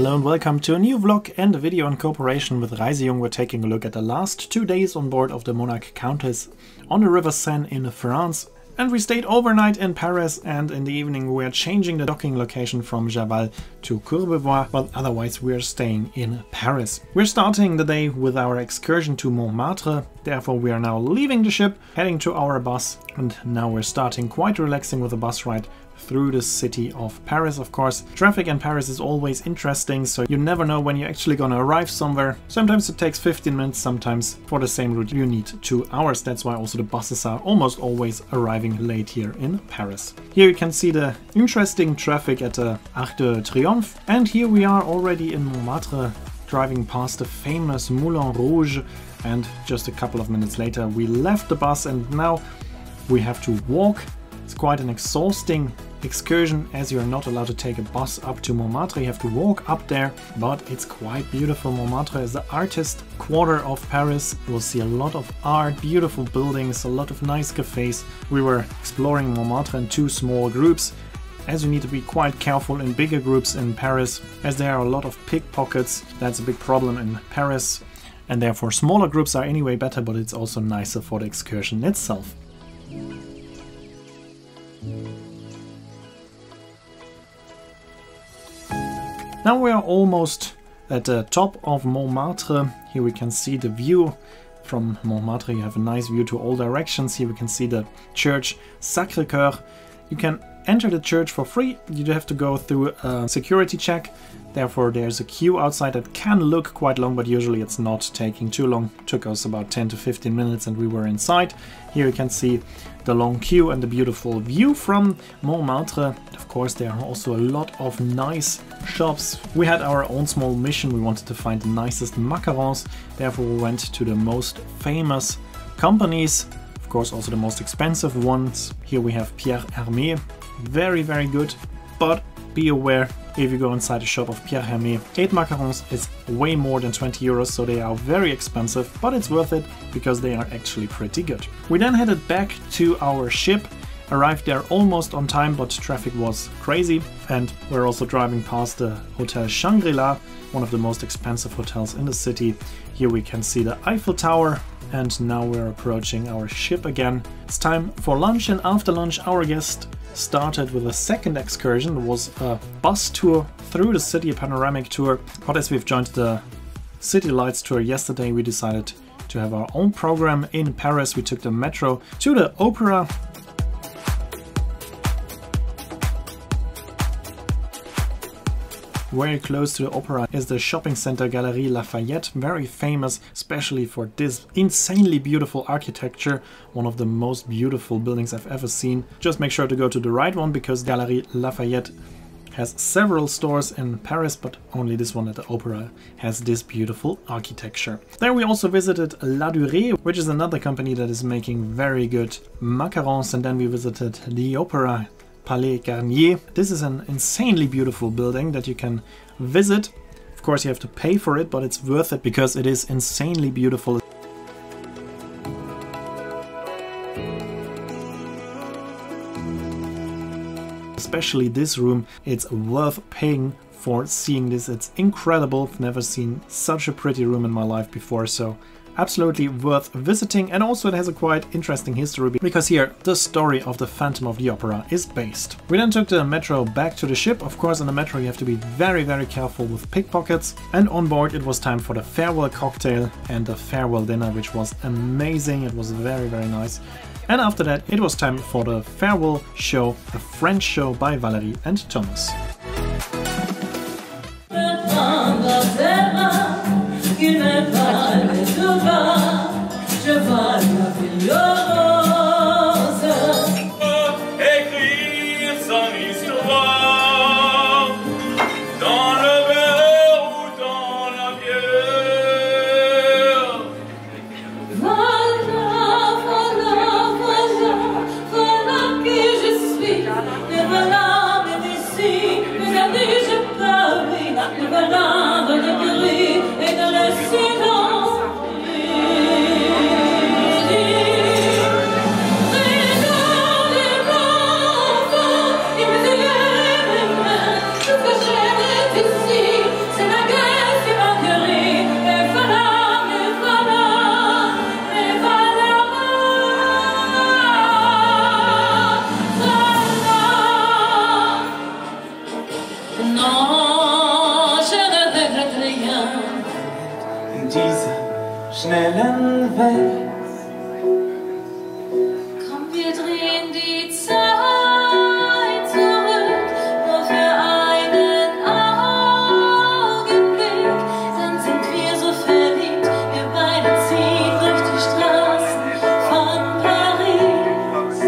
Hello and welcome to a new vlog and a video in cooperation with ReiseJung. We're taking a look at the last 2 days on board of the Monarch Countess on the River Seine in France. And we stayed overnight in Paris, and in the evening we are changing the docking location from Javal to Courbevoie, but otherwise we are staying in Paris. We're starting the day with our excursion to Montmartre, therefore we are now leaving the ship, heading to our bus, and now we're starting quite relaxing with a bus ride through the city of Paris. Of course, traffic in Paris is always interesting, so you never know when you're actually gonna arrive somewhere. Sometimes it takes 15 minutes, sometimes for the same route you need 2 hours. That's why also the buses are almost always arriving late here in Paris. Here you can see the interesting traffic at the Arc de Triomphe, and here we are already in Montmartre, driving past the famous Moulin Rouge, and just a couple of minutes later we left the bus and now we have to walk. It's quite an exhausting excursion as you're not allowed to take a bus up to Montmartre. You have to walk up there, but it's quite beautiful. Montmartre is the artist quarter of Paris. You'll see a lot of art, beautiful buildings, a lot of nice cafes. We were exploring Montmartre in 2 small groups, as you need to be quite careful in bigger groups in Paris, as there are a lot of pickpockets. That's a big problem in Paris, and therefore smaller groups are anyway better, but it's also nicer for the excursion itself. Now we are almost at the top of Montmartre. Here we can see the view from Montmartre. You have a nice view to all directions. Here we can see the church Sacré-Cœur. You can enter the church for free. You have to go through a security check. Therefore there's a queue outside that can look quite long, but usually it's not taking too long. It took us about 10 to 15 minutes and we were inside. Here you can see the long queue and the beautiful view from Montmartre. Of course, there are also a lot of nice shops. We had our own small mission. We wanted to find the nicest macarons. Therefore we went to the most famous companies. Of course, also the most expensive ones. Here we have Pierre Hermé. Very, very good, but be aware, if you go inside the shop of Pierre Hermé, 8 macarons is way more than 20 euros, so they are very expensive, but it's worth it because they are actually pretty good. We then headed back to our ship, arrived there almost on time, but traffic was crazy, and we're also driving past the Hotel Shangri-La, one of the most expensive hotels in the city. Here we can see the Eiffel Tower, and now we're approaching our ship again. It's time for lunch, and after lunch our guest started with a second excursion. It was a bus tour through the city, a panoramic tour, but as we've joined the City Lights tour yesterday, we decided to have our own program in Paris. We took the metro to the opera. Very close to the opera is the shopping center Galerie Lafayette, very famous especially for this insanely beautiful architecture, one of the most beautiful buildings I've ever seen. Just make sure to go to the right one because Galerie Lafayette has several stores in Paris, but only this one at the opera has this beautiful architecture. There we also visited La Durée, which is another company that is making very good macarons, and then we visited the opera Palais Garnier. This is an insanely beautiful building that you can visit. Of course you have to pay for it, but it's worth it because it is insanely beautiful. Especially this room, it's worth paying for seeing this. It's incredible. I've never seen such a pretty room in my life before, so absolutely worth visiting. And also it has a quite interesting history because here the story of the Phantom of the Opera is based. We then took the metro back to the ship. Of course in the metro you have to be very, very careful with pickpockets, and on board it was time for the farewell cocktail and the farewell dinner, which was amazing. It was very, very nice. And after that it was time for the farewell show, a French show by Valérie and Thomas. Écrire son histoire dans le verre ou dans la bière. Voilà, voilà, voilà, voilà qui je suis. Me voilà, me ici, mes amis, je parle. Me voilà dans le gris et dans le silence. schnellen Welt. Komm, wir drehen die Zeit zurück, nur für einen Augenblick. Dann sind wir so verliebt, wir beide ziehen durch die Straßen von Paris.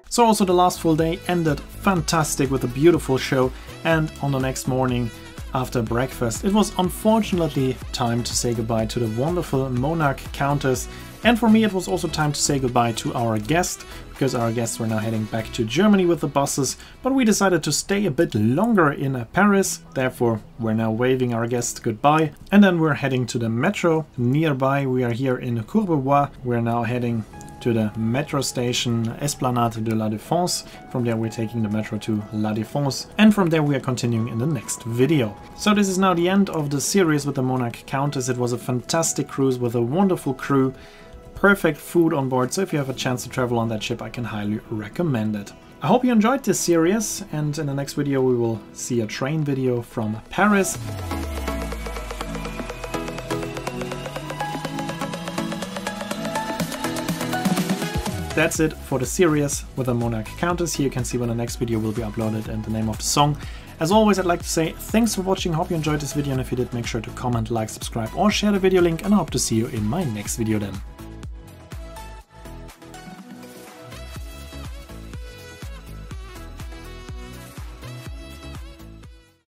So also the last full day ended fantastic with a beautiful show, and on the next morning after breakfast it was unfortunately time to say goodbye to the wonderful Monarch Countess, and for me it was also time to say goodbye to our guest, because our guests were now heading back to Germany with the buses, but we decided to stay a bit longer in Paris, therefore we're now waving our guests goodbye, and then we're heading to the metro nearby. We are here in Courbevoie. We're now heading to the metro station Esplanade de la Défense. From there we're taking the metro to La Défense, and from there we are continuing in the next video. So this is now the end of the series with the Monarch Countess. It was a fantastic cruise with a wonderful crew, perfect food on board, so if you have a chance to travel on that ship I can highly recommend it. I hope you enjoyed this series, and in the next video we will see a train video from Paris. That's it for the series with the Monarch Countess. Here you can see when the next video will be uploaded and the name of the song. As always, I'd like to say thanks for watching, hope you enjoyed this video, and if you did, make sure to comment, like, subscribe or share the video link, and I hope to see you in my next video then.